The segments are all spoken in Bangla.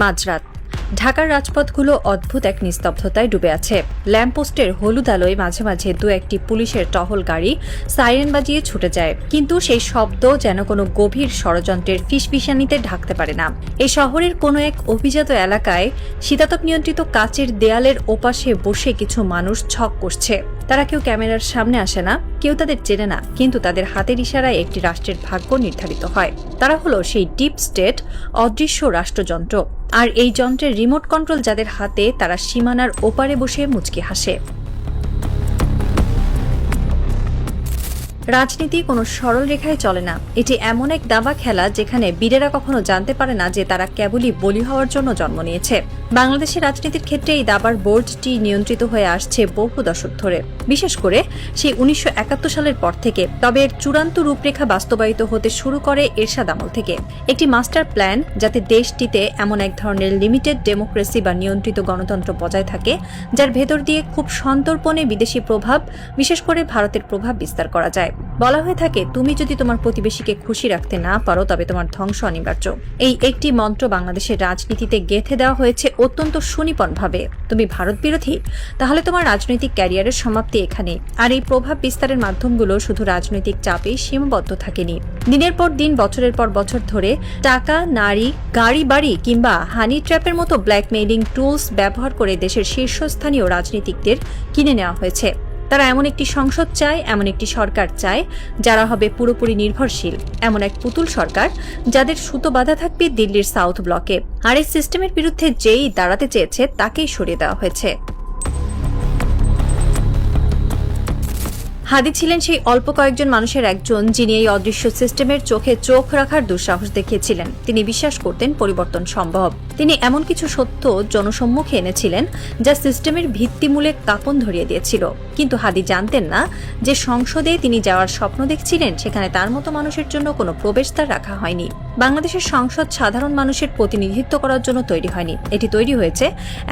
মাঝরাত ঢাকার রাজপথগুলো অদ্ভুত এক নিস্তব্ধতায় ডুবে আছে। ল্যাম্পপোস্টের হলুদ আলোয় মাঝে মাঝে দু একটি পুলিশের টহল গাড়ি সাইরেন বাজিয়ে ছুটে যায়, কিন্তু সেই শব্দ যেন কোনো গভীর ষড়যন্ত্রের ফিসফিসানিতে ঢাকতে পারে না। এই শহরের কোনো এক অভিজাত এলাকায় শীতাতপ নিয়ন্ত্রিত কাচের দেয়ালের ওপাশে বসে কিছু মানুষ ছক করছে। তারা কেউ ক্যামেরার সামনে আসে না, কেউ তাদের চেনে না, কিন্তু তাদের হাতের ইশারায় একটি রাষ্ট্রের ভাগ্য নির্ধারিত হয়। তারা হলো সেই ডিপ স্টেট, অদৃশ্য রাষ্ট্রযন্ত্র। আর এই যন্ত্রের রিমোট কন্ট্রোল যাদের হাতে, তারা সীমানার ওপারে বসে মুচকি হাসে। রাজনীতি কোনো সরল রেখায় চলে না। এটি এমন এক দাবা খেলা যেখানে বীরেরা কখনো জানতে পারে না যে তারা কেবলই বলি হওয়ার জন্য জন্ম নিয়েছে। বাংলাদেশের রাজনীতির ক্ষেত্রে এই দাবার বোর্ডটি নিয়ন্ত্রিত হয়ে আসছে বহু দশক ধরে, বিশেষ করে সেই 1971 সালের পর থেকে। তবে এর চূড়ান্ত রূপরেখা বাস্তবায়িত হতে শুরু করে এরশাদ আমল থেকে। একটি মাস্টার প্ল্যান যাতে দেশটিতে এমন এক ধরনের লিমিটেড ডেমোক্রেসি বা নিয়ন্ত্রিত গণতন্ত্র বজায় থাকে, যার ভেতর দিয়ে খুব সন্তর্পণে বিদেশি প্রভাব, বিশেষ করে ভারতের প্রভাব বিস্তার করা যায়। বলা হয়ে থাকে, তুমি যদি তোমার প্রতিবেশীকে খুশি রাখতে না পারো তবে তোমার ধ্বংস অনিবার্য। এই একটি মন্ত্র বাংলাদেশের রাজনীতিতে গেঁথে দেওয়া হয়েছে অত্যন্ত সুনিপুণভাবে। তুমি ভারত বিরোধী, তাহলে তোমার রাজনৈতিক ক্যারিয়ারের সমাপ্তি এখানে। আর এই প্রভাব বিস্তারের মাধ্যমগুলো শুধু রাজনৈতিক চাপেই সীমাবদ্ধ থাকেনি। দিনের পর দিন, বছরের পর বছর ধরে টাকা, নারী, গাড়ি বাড়ি কিংবা হানি ট্র্যাপের মতো ব্ল্যাকমেইলিং টুলস ব্যবহার করে দেশের শীর্ষস্থানীয় রাজনীতিকদের কিনে নেওয়া হয়েছে। তারা এমন একটি সংসদ চায়, এমন একটি সরকার চায় যারা হবে পুরোপুরি নির্ভরশীল, এমন এক পুতুল সরকার যাদের সুতো বাঁধা থাকবে দিল্লির সাউথ ব্লকে। আর এই সিস্টেমের বিরুদ্ধে যেই দাঁড়াতে চেয়েছে তাকেই সরিয়ে দেওয়া হয়েছে। হাদি ছিলেন সেই অল্প কয়েকজন মানুষের একজন যিনি এই অদৃশ্য সিস্টেমের চোখে চোখ রাখার দুঃসাহস দেখিয়েছিলেন। তিনি বিশ্বাস করতেন পরিবর্তন সম্ভব। তিনি এমন কিছু সত্য জনসম্মুখে এনেছিলেন যা সিস্টেমের ভিত্তিমূলে কাঁপন ধরিয়ে দিয়েছিল। কিন্তু হাদি জানতেন না যে সংসদে তিনি যাওয়ার স্বপ্ন দেখছিলেন সেখানে তার মতো মানুষের জন্য কোনো প্রবেশদ্বার রাখা হয়নি। বাংলাদেশের সংসদ সাধারণ মানুষের প্রতিনিধিত্ব করার জন্য তৈরি হয়নি, এটি তৈরি হয়েছে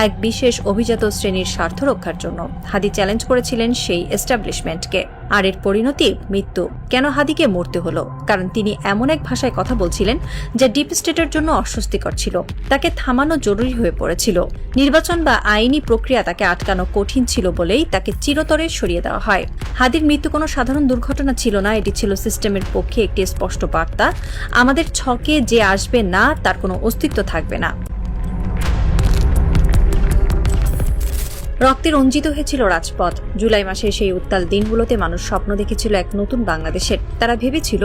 এক বিশেষ অভিজাত শ্রেণীর স্বার্থ রক্ষার জন্য। হাদি চ্যালেঞ্জ করেছিলেন সেই এস্টাবলিশমেন্টকে, আর এর পরিণতি মৃত্যু। কেন হাদিকে মরতে হলো? কারণ তিনি এমন এক ভাষায় কথা বলছিলেন যা ডিপ স্টেটের জন্য অস্বস্তিকর ছিল। তাকে থামানো জরুরি হয়ে পড়েছিল। নির্বাচন বা আইনি প্রক্রিয়া তাকে আটকানো কঠিন ছিল বলেই তাকে চিরতরে সরিয়ে দেওয়া হয়। হাদির মৃত্যু কোনো সাধারণ দুর্ঘটনা ছিল না, এটি ছিল সিস্টেমের পক্ষে একটি স্পষ্ট বার্তা। আমাদের ছকে যে আসবে না তার কোনো অস্তিত্ব থাকবে না। রক্তে রঞ্জিত হয়েছিল রাজপথ। জুলাই মাসের সেই উত্তাল দিনগুলোতে মানুষ স্বপ্ন দেখেছিল এক নতুন বাংলাদেশের। তারা ভেবেছিল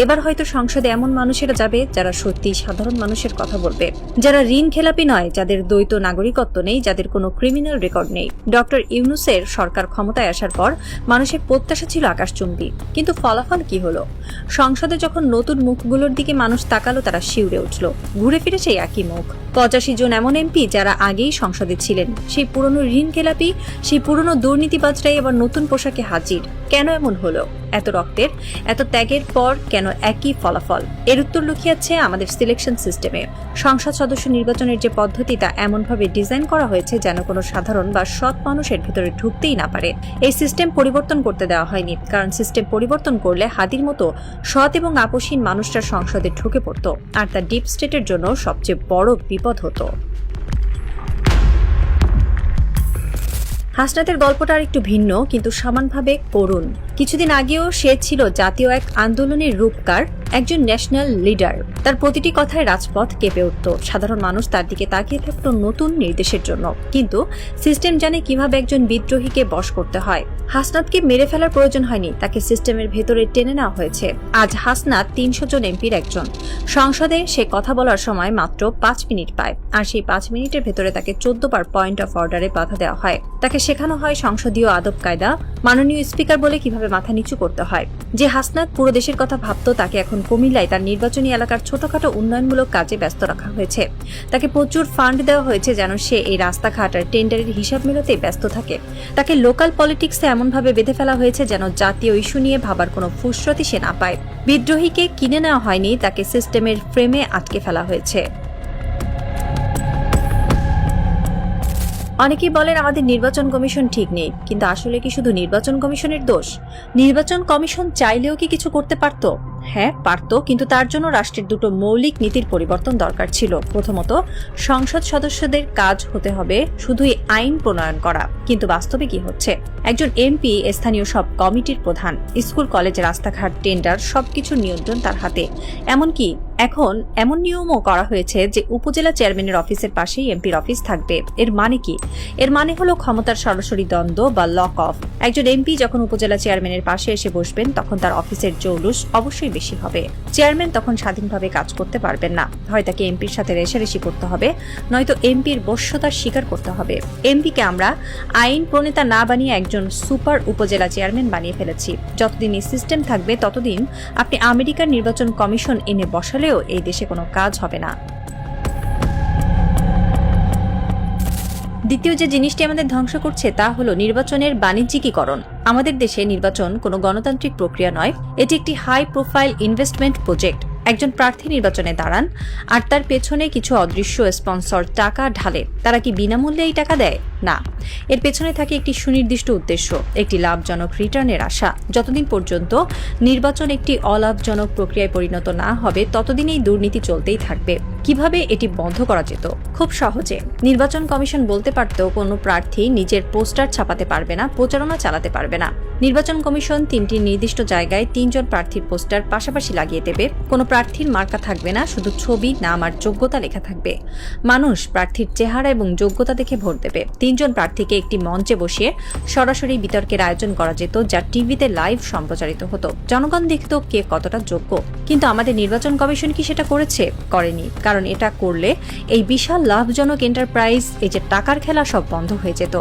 এবার হয়তো সংসদে এমন মানুষেরা যাবে যারা সত্যি সাধারণ মানুষের কথা বলবে, যারা ঋণ খেলাপি নয়, যাদের দ্বৈত নাগরিকত্ব নেই, যাদের কোনো ক্রিমিনাল রেকর্ড নেই। ডক্টর ইউনূসের সরকার ক্ষমতায় আসার পর মানুষের প্রত্যাশা ছিল আকাশচুম্বী, কিন্তু ফলাফল কি হলো? সংসদে যখন নতুন মুখগুলোর দিকে মানুষ তাকালো, তারা শিউরে উঠল। ঘুরে ফিরে সেই একই মুখ। 85 জন এমন এমপি যারা আগেই সংসদে ছিলেন, সেই পুরনো ঋণ খেলাপি, সেই পুরনো দুর্নীতিবাজরাই এবার নতুন পোশাকে হাজির। কেন এমন হলো? এত রক্তের, এত ত্যাগের পর কেন একই ফলাফল? এর উত্তর লুকিয়ে আছে আমাদের সিলেকশন সিস্টেমে। সংসদ সদস্য নির্বাচনের যে পদ্ধতি, তা এমনভাবে ডিজাইন করা হয়েছে যেন কোনো সাধারণ বা সৎ মানুষের ভেতরে ঢুকতেই না পারে। এই সিস্টেম পরিবর্তন করতে দেওয়া হয়নি, কারণ সিস্টেম পরিবর্তন করলে হাদির মতো সৎ এবং আপোষহীন মানুষরা সংসদে ঢুকে পড়ত, আর তা ডিপ স্টেটের জন্য সবচেয়ে বড় বিপদ হতো। হাসনাতের গল্পটা আর একটু ভিন্ন, কিন্তু সমানভাবে করুণ। কিছুদিন আগেও সে ছিল জাতীয় এক আন্দোলনের রূপকার, একজন ন্যাশনাল লিডার। তার প্রতিটি কথায় রাজপথ কেঁপে উঠত। সাধারণ মানুষ তার দিকে তাকিয়ে থাকত নতুন নির্দেশের জন্য। কিন্তু সিস্টেম জানে কিভাবে একজন বিদ্রোহীকে বশ করতে হয়। হাসনাতকে মেরে ফেলার প্রয়োজন হয়নি, তাকে সিস্টেমের ভেতরে টেনে নেওয়া হয়েছে। আজ হাসনাত 300 জন এমপির একজন। সংসদে সে কথা বলার সময় মাত্র 5 মিনিট পায়, আর সেই 5 মিনিটের ভেতরে তাকে 14 বার পয়েন্ট অফ অর্ডারে বাধা দেওয়া হয়। তাকে শেখানো হয় সংসদীয় আদব কায়দা, মাননীয় স্পিকার বলে কিভাবে মাথা নিচু করতে হয়। যে হাসনাত পুরো দেশের কথা ভাবত, তাকে এখন কুমিল্লায় তার নির্বাচনী এলাকার ছোটখাটো উন্নয়নমূলক কাজে ব্যস্ত রাখা হয়েছে। তাকে প্রচুর ফান্ড দেওয়া হয়েছে যেন সে এই রাস্তাঘাট আর টেন্ডারের হিসাব মেলাতে ব্যস্ত থাকে। তাকে লোকাল পলিটিক্সে এমনভাবে বেঁধে ফেলা হয়েছে যেন জাতীয় ইস্যু নিয়ে ভাবার কোনো ফুসরতি সে না পায়। বিদ্রোহীকে কিনে নেওয়া হয়নি, তাকে সিস্টেমের ফ্রেমে আটকে ফেলা হয়েছে। অনেকেই বলেন আমাদের নির্বাচন কমিশন ঠিক নেই, কিন্তু আসলে কি শুধু নির্বাচন কমিশনের দোষ? নির্বাচন কমিশন চাইলেও কি কিছু করতে পারত? হ্যাঁ পারত, কিন্তু তার জন্য রাষ্ট্রের দুটো মৌলিক নীতির পরিবর্তন দরকার ছিল। প্রথমত, সংসদ সদস্যদের কাজ হতে হবে শুধুই আইন প্রণয়ন করা, কিন্তু বাস্তবে কি হচ্ছে? একজন এমপি স্থানীয় সব কমিটির প্রধান, স্কুল কলেজ রাস্তাঘাট টেন্ডার সবকিছুর নিয়ন্ত্রণ তার হাতে। এমনকি এখন এমন নিয়মও করা হয়েছে যে উপজেলা চেয়ারম্যানের অফিসের পাশেই এমপির অফিস থাকবে। এর মানে কি? এর মানে হলো ক্ষমতার সরাসরি দ্বন্দ্ব বা লক অফ। একজন এমপি যখন উপজেলা চেয়ারম্যানের পাশে এসে বসবেন তখন তার অফিসের জৌলুস অবশ্যই বেশি হবে। চেয়ারম্যান তখন স্বাধীনভাবে কাজ করতে পারবেন না, হয় তাকে এমপির সাথে রেষারেষি করতে হবে, নয়তো এমপির বশ্যতার স্বীকার করতে হবে। এমপিকে আমরা আইন প্রণেতা না বানিয়ে একজন সুপার উপজেলা চেয়ারম্যান বানিয়ে ফেলেছি। যতদিন এই সিস্টেম থাকবে ততদিন আপনি আমেরিকার নির্বাচন কমিশন এনে বসালেও এই দেশে কোনো কাজ হবে না। দ্বিতীয় যে জিনিসটি আমাদের ধ্বংস করছে তা হলো নির্বাচনের বাণিজ্যিকীকরণ। আমাদের দেশে নির্বাচন কোনো গণতান্ত্রিক প্রক্রিয়া নয়, এটি একটি হাই প্রোফাইল ইনভেস্টমেন্ট প্রজেক্ট। একজন প্রার্থী নির্বাচনে দাঁড়ান আর তার পেছনে কিছু অদৃশ্য স্পন্সর টাকা ঢালে। তারা কি বিনামূল্যে এই টাকা দেয়? না, এর পেছনে থাকে একটি সুনির্দিষ্ট উদ্দেশ্য, একটি লাভজনক রিটার্নের আশা। যতদিন পর্যন্ত নির্বাচন একটি অলাভজনক প্রক্রিয়ায় পরিণত না হবে ততদিন এই দুর্নীতি চলতেই থাকবে। কিভাবে এটি বন্ধ করা যেত? খুব সহজে। নির্বাচন কমিশন বলতে পারত কোনো প্রার্থী নিজের পোস্টার ছাপাতে পারবে না, প্রচারণা চালাতে পারবে না। নির্বাচন কমিশন 3টি নির্দিষ্ট জায়গায় 3 জন প্রার্থীর পোস্টার পাশাপাশি লাগিয়ে দেবে। কোনো প্রার্থীর মার্কা থাকবে না, শুধু ছবি, নাম আর যোগ্যতা লেখা থাকবে। মানুষ প্রার্থীর চেহারা এবং যোগ্যতা দেখে ভোট দেবে। 3 জন প্রার্থীকে একটি মঞ্চে বসিয়ে সরাসরি বিতর্কের আয়োজন করা যেত, যা টিভিতে লাইভ সম্প্রচারিত হতো। জনগণ দেখত কে কতটা যোগ্য। কিন্তু আমাদের নির্বাচন কমিশন কি সেটা করেছে? করেনি। কারণ এটা করলে এই বিশাল লাভজনক এন্টারপ্রাইজ, এই যে টাকার খেলা, সব বন্ধ হয়ে যেত।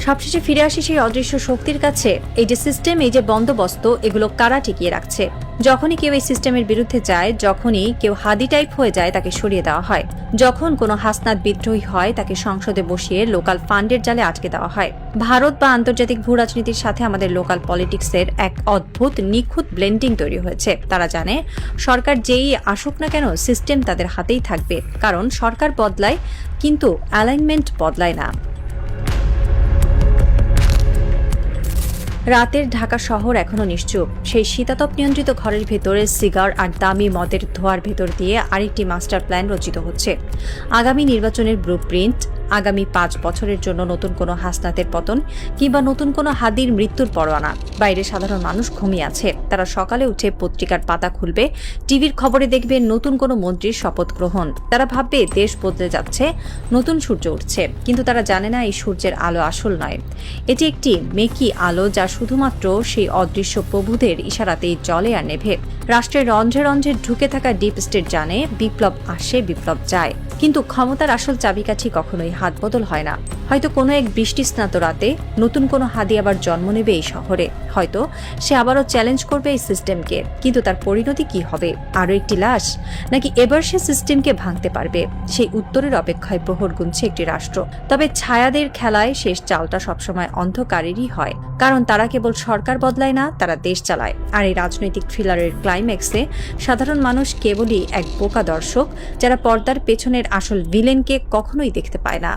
সবশেষে ফিরে আসি সেই অদৃশ্য শক্তির কাছে। এই যে সিস্টেম, এই যে বন্দোবস্ত, এগুলো কারা টিকিয়ে রাখছে? যখনই কেউ এই সিস্টেমের বিরুদ্ধে যায়, যখনই কেউ হাদি টাইপ হয়ে যায়, তাকে সরিয়ে দেওয়া হয়। যখন কোনো হাসনাত বিদ্রোহী হয়, তাকে সংসদে বসিয়ে লোকাল ফান্ডের জালে আটকে দেওয়া হয়। ভারত বা আন্তর্জাতিক ভূ রাজনীতির সাথে আমাদের লোকাল পলিটিক্সের এক অদ্ভুত নিখুঁত ব্লেন্ডিং তৈরি হয়েছে। তারা জানে সরকার যেই আসুক না কেন, সিস্টেম তাদের হাতেই থাকবে। কারণ সরকার বদলায় কিন্তু অ্যালাইনমেন্ট বদলায় না। রাতের ঢাকা শহর এখনো নিশ্চুপ। সেই শীতাতপ নিয়ন্ত্রিত ঘরের ভেতরে সিগার আর দামি মদের ধোঁয়ার ভেতর দিয়ে আরেকটি মাস্টার প্ল্যান রচিত হচ্ছে। আগামী নির্বাচনের ব্লুপ্রিন্ট, আগামী 5 বছরের জন্য নতুন কোনো হাসনাতের পতন কিংবা নতুন কোনো হাদির মৃত্যুর পরোয়ানা। বাইরে সাধারণ মানুষ ঘুমিয়ে আছে। তারা সকালে উঠে পত্রিকার পাতা খুলবে, টিভির খবরে দেখবে নতুন কোনো মন্ত্রীর শপথ গ্রহণ। তারা ভাববে দেশ বদলে যাচ্ছে, নতুন সূর্য উঠছে। কিন্তু তারা জানে না এই সূর্যের আলো আসল নয়। এটি একটি মেকি আলো, যা শুধুমাত্র সেই অদৃশ্য প্রভুদের ইশারাতেই জ্বলে আর নেভে। রাষ্ট্রের রন্ধ্রে রন্ধ্রে ঢুকে থাকা ডিপ স্টেট জানে বিপ্লব আসে, বিপ্লব যায়, কিন্তু ক্ষমতার আসল চাবিকাঠি কখনোই হাত বদল হয় না। হয়তো কোনো এক বৃষ্টিস্নাত রাতে নতুন কোনো হাদি আবার জন্ম নেবে এই শহরে। হয়তো সে আবারও চ্যালেঞ্জ করবে এই সিস্টেমকে। কিন্তু তার পরিণতি কি হবে? আরও একটি লাশ? নাকি এবার সে সিস্টেমকে ভাঙতে পারবে? সেই উত্তরের অপেক্ষায় প্রহর গুনছে একটি রাষ্ট্র। তবে ছায়াদের খেলায় শেষ চালটা সবসময় অন্ধকারেরই হয়, কারণ তারা কেবল সরকার বদলায় না, তারা দেশ চালায়। আর এই রাজনৈতিক থ্রিলারের ক্লাইম্যাক্সে সাধারণ মানুষ কেবলই এক বোকা দর্শক, যারা পর্দার পেছনের আসল ভিলেনকে কখনোই দেখতে পায় না।